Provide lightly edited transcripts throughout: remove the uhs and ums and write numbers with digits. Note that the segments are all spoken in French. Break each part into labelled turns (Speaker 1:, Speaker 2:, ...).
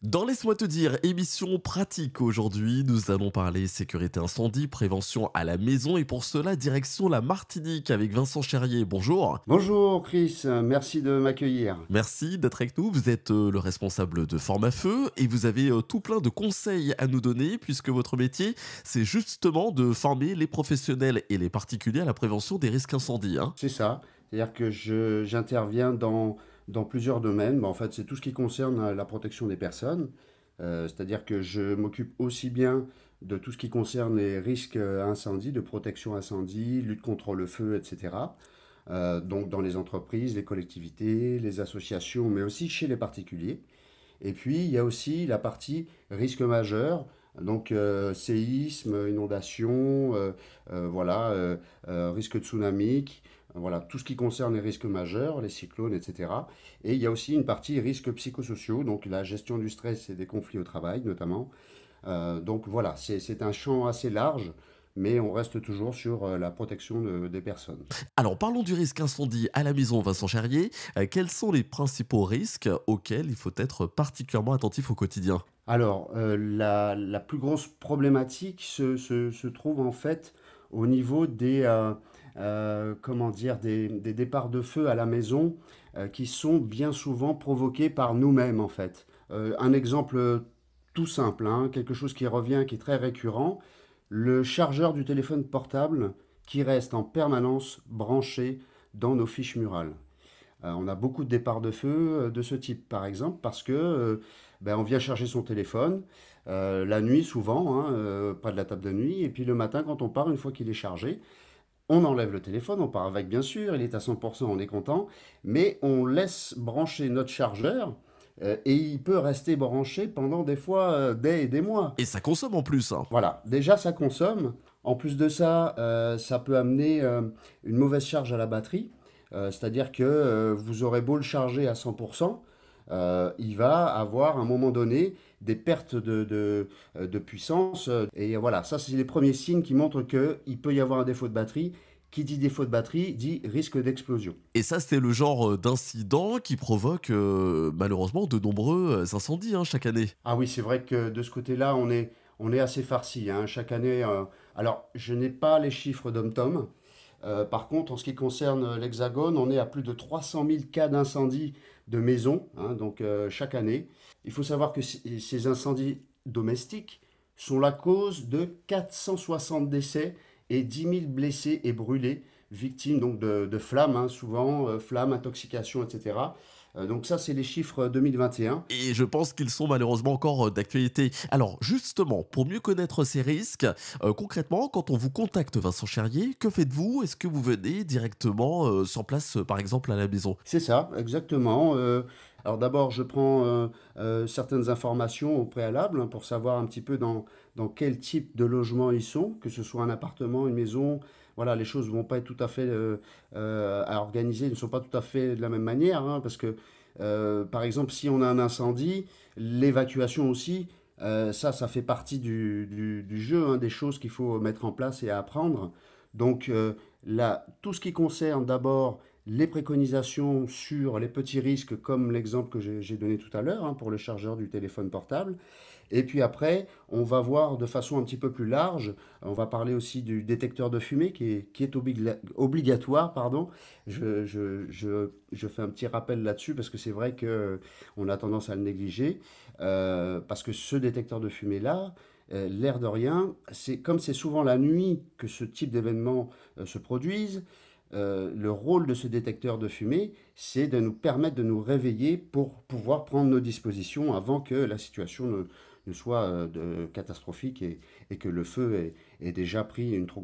Speaker 1: Dans Laisse-moi te dire, émission pratique aujourd'hui, nous allons parler sécurité incendie, prévention à la maison et pour cela, direction la Martinique avec Vincent Cherrier. Bonjour.
Speaker 2: Bonjour Chris, merci de m'accueillir.
Speaker 1: Merci d'être avec nous. Vous êtes le responsable de Forme à Feu et vous avez tout plein de conseils à nous donner puisque votre métier, c'est justement de former les professionnels et les particuliers à la prévention des risques incendies, hein.
Speaker 2: C'est ça, c'est-à-dire que j'interviens dans plusieurs domaines. En fait, c'est tout ce qui concerne la protection des personnes. C'est-à-dire que je m'occupe aussi bien de tout ce qui concerne les risques incendie, de protection incendie, lutte contre le feu, etc. Donc dans les entreprises, les collectivités, les associations, mais aussi chez les particuliers. Et puis, il y a aussi la partie risque majeur, donc séisme, inondation, voilà, risque tsunamique, voilà, tout ce qui concerne les risques majeurs, les cyclones, etc. Et il y a aussi une partie risques psychosociaux, donc la gestion du stress et des conflits au travail notamment. Donc voilà, c'est un champ assez large, mais on reste toujours sur la protection des personnes.
Speaker 1: Alors parlons du risque incendie à la maison, Vincent Cherrier. Quels sont les principaux risques auxquels il faut être particulièrement attentif au quotidien?
Speaker 2: Alors, la plus grosse problématique se trouve en fait au niveau comment dire, des départs de feu à la maison qui sont bien souvent provoqués par nous-mêmes en fait. Un exemple tout simple, hein, quelque chose qui revient, qui est très récurrent, le chargeur du téléphone portable qui reste en permanence branché dans nos fiches murales. On a beaucoup de départs de feu de ce type, par exemple, parce que on vient charger son téléphone la nuit souvent, hein, pas de la table de nuit, et puis le matin quand on part, une fois qu'il est chargé, on enlève le téléphone, on part avec bien sûr, il est à 100%, on est content, mais on laisse brancher notre chargeur et il peut rester branché pendant des fois des et des mois.
Speaker 1: Et ça consomme en plus, hein.
Speaker 2: Voilà, déjà ça consomme. En plus de ça, ça peut amener une mauvaise charge à la batterie. C'est-à-dire que vous aurez beau le charger à 100%, il va avoir à un moment donné des pertes de puissance. Et voilà, ça c'est les premiers signes qui montrent qu'il peut y avoir un défaut de batterie. Qui dit défaut de batterie dit risque d'explosion.
Speaker 1: Et ça, c'est le genre d'incident qui provoque malheureusement de nombreux incendies, hein, chaque année.
Speaker 2: Ah oui, c'est vrai que de ce côté-là, on est assez farci, hein. Chaque année, alors je n'ai pas les chiffres d'Omtom. Par contre, en ce qui concerne l'Hexagone, on est à plus de 300 000 cas d'incendie de maisons, hein, donc chaque année. Il faut savoir que ces incendies domestiques sont la cause de 460 décès et 10 000 blessés et brûlés, victimes donc de flammes, hein, souvent flammes, intoxication, etc. Donc ça, c'est les chiffres 2021.
Speaker 1: Et je pense qu'ils sont malheureusement encore d'actualité. Alors justement, pour mieux connaître ces risques, concrètement, quand on vous contacte, Vincent Cherrier, que faites-vous? Est-ce que vous venez directement sur place, par exemple, à la maison?
Speaker 2: C'est ça, exactement. Alors d'abord, je prends certaines informations au préalable, hein, pour savoir un petit peu dans quel type de logement ils sont, que ce soit un appartement, une maison. Voilà, les choses ne vont pas être tout à fait à organiser, ne sont pas tout à fait de la même manière, hein, parce que par exemple, si on a un incendie, l'évacuation aussi, ça fait partie du jeu, hein, des choses qu'il faut mettre en place et à apprendre. Donc là, tout ce qui concerne d'abord les préconisations sur les petits risques, comme l'exemple que j'ai donné tout à l'heure, hein, pour le chargeur du téléphone portable. Et puis après, on va voir de façon un petit peu plus large, on va parler aussi du détecteur de fumée qui est obligatoire, pardon. Je fais un petit rappel là-dessus parce que c'est vrai qu'on a tendance à le négliger, parce que ce détecteur de fumée-là, l'air de rien, c'est comme c'est souvent la nuit que ce type d'événements se produisent. Le rôle de ce détecteur de fumée, c'est de nous permettre de nous réveiller pour pouvoir prendre nos dispositions avant que la situation ne soit catastrophique et que le feu ait déjà pris une trop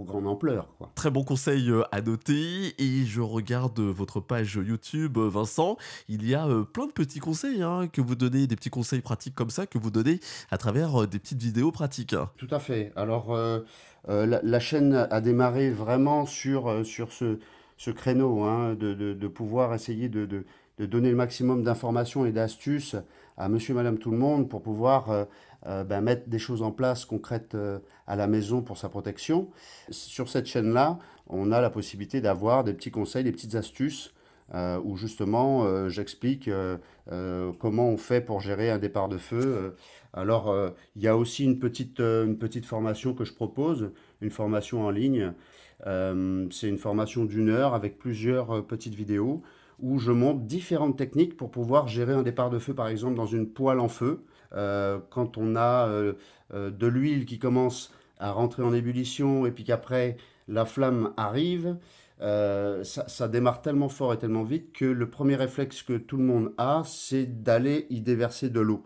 Speaker 2: grande ampleur, quoi.
Speaker 1: Très bon conseil à noter et je regarde votre page YouTube, Vincent. Il y a plein de petits conseils, hein, que vous donnez, des petits conseils pratiques comme ça que vous donnez à travers des petites vidéos pratiques, hein.
Speaker 2: Tout à fait. Alors, la chaîne a démarré vraiment sur ce créneau, hein, de pouvoir essayer de donner le maximum d'informations et d'astuces à monsieur, madame, tout le monde pour pouvoir mettre des choses en place concrètes à la maison pour sa protection. Sur cette chaîne-là, on a la possibilité d'avoir des petits conseils, des petites astuces où justement j'explique comment on fait pour gérer un départ de feu. Alors, il y a aussi une petite formation que je propose, une formation en ligne. C'est une formation d'1 heure avec plusieurs petites vidéos où je montre différentes techniques pour pouvoir gérer un départ de feu, par exemple dans une poêle en feu. Quand on a de l'huile qui commence à rentrer en ébullition et puis qu'après la flamme arrive, ça démarre tellement fort et tellement vite que le premier réflexe que tout le monde a, c'est d'aller y déverser de l'eau.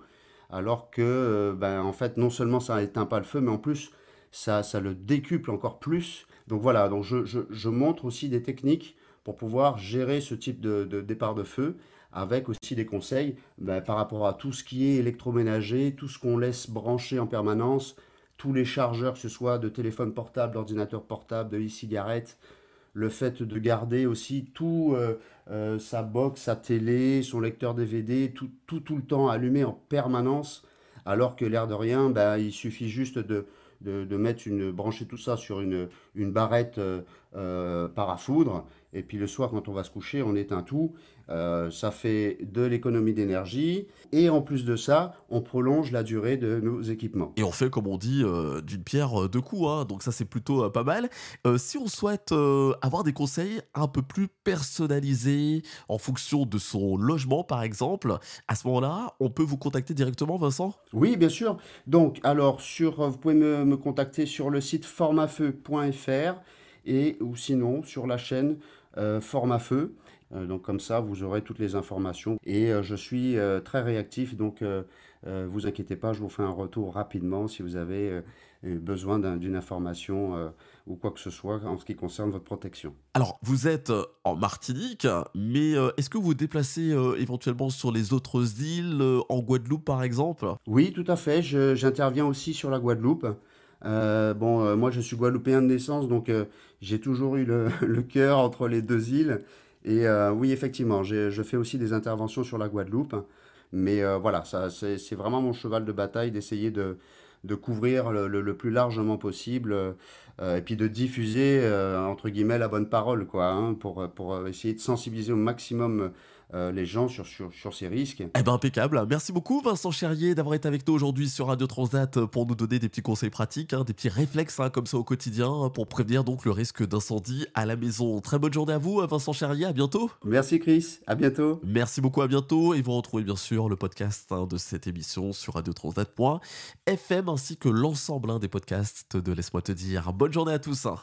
Speaker 2: Alors que, ben, en fait, non seulement ça n'éteint pas le feu, mais en plus, ça le décuple encore plus. Donc voilà, donc je montre aussi des techniques pour pouvoir gérer ce type de départ de feu, avec aussi des conseils ben, par rapport à tout ce qui est électroménager, tout ce qu'on laisse brancher en permanence, tous les chargeurs, que ce soit de téléphone portable, d'ordinateur portable, de e-cigarette, le fait de garder aussi tout, sa box, sa télé, son lecteur DVD, tout le temps allumé en permanence, alors que l'air de rien, bah, il suffit juste de mettre brancher tout ça sur une barrette parafoudre, et puis le soir quand on va se coucher, on éteint tout. Ça fait de l'économie d'énergie, et en plus de ça, on prolonge la durée de nos équipements.
Speaker 1: Et on fait, comme on dit, d'une pierre deux coups, hein, donc ça c'est plutôt pas mal. Si on souhaite avoir des conseils un peu plus personnalisés en fonction de son logement, par exemple, à ce moment-là, on peut vous contacter directement, Vincent?
Speaker 2: Oui, bien sûr. Donc, alors, vous pouvez me contacter sur le site formafeu.fr et ou sinon sur la chaîne Formafeu. Donc, comme ça, vous aurez toutes les informations. Et je suis très réactif, donc vous inquiétez pas, je vous fais un retour rapidement si vous avez besoin d'une information ou quoi que ce soit en ce qui concerne votre protection.
Speaker 1: Alors, vous êtes en Martinique, mais est-ce que vous vous déplacez éventuellement sur les autres îles, en Guadeloupe par exemple?
Speaker 2: Oui, tout à fait. J'interviens aussi sur la Guadeloupe. Bon, moi, je suis guadeloupéen de naissance, donc j'ai toujours eu le cœur entre les deux îles. Et oui, effectivement, je fais aussi des interventions sur la Guadeloupe. Mais voilà, ça, c'est vraiment mon cheval de bataille d'essayer de couvrir le plus largement possible et puis de diffuser, entre guillemets, la bonne parole, quoi, hein, pour essayer de sensibiliser au maximum les gens sur ces risques.
Speaker 1: Eh ben impeccable. Merci beaucoup Vincent Cherrier d'avoir été avec nous aujourd'hui sur Radio Transat pour nous donner des petits conseils pratiques, hein, des petits réflexes hein, comme ça au quotidien pour prévenir donc le risque d'incendie à la maison. Très bonne journée à vous Vincent Cherrier, à bientôt.
Speaker 2: Merci Chris, à bientôt.
Speaker 1: Merci beaucoup, à bientôt et vous retrouvez bien sûr le podcast hein, de cette émission sur radiotransat.fm ainsi que l'ensemble hein, des podcasts de Laisse-moi te dire. Bonne journée à tous. Hein.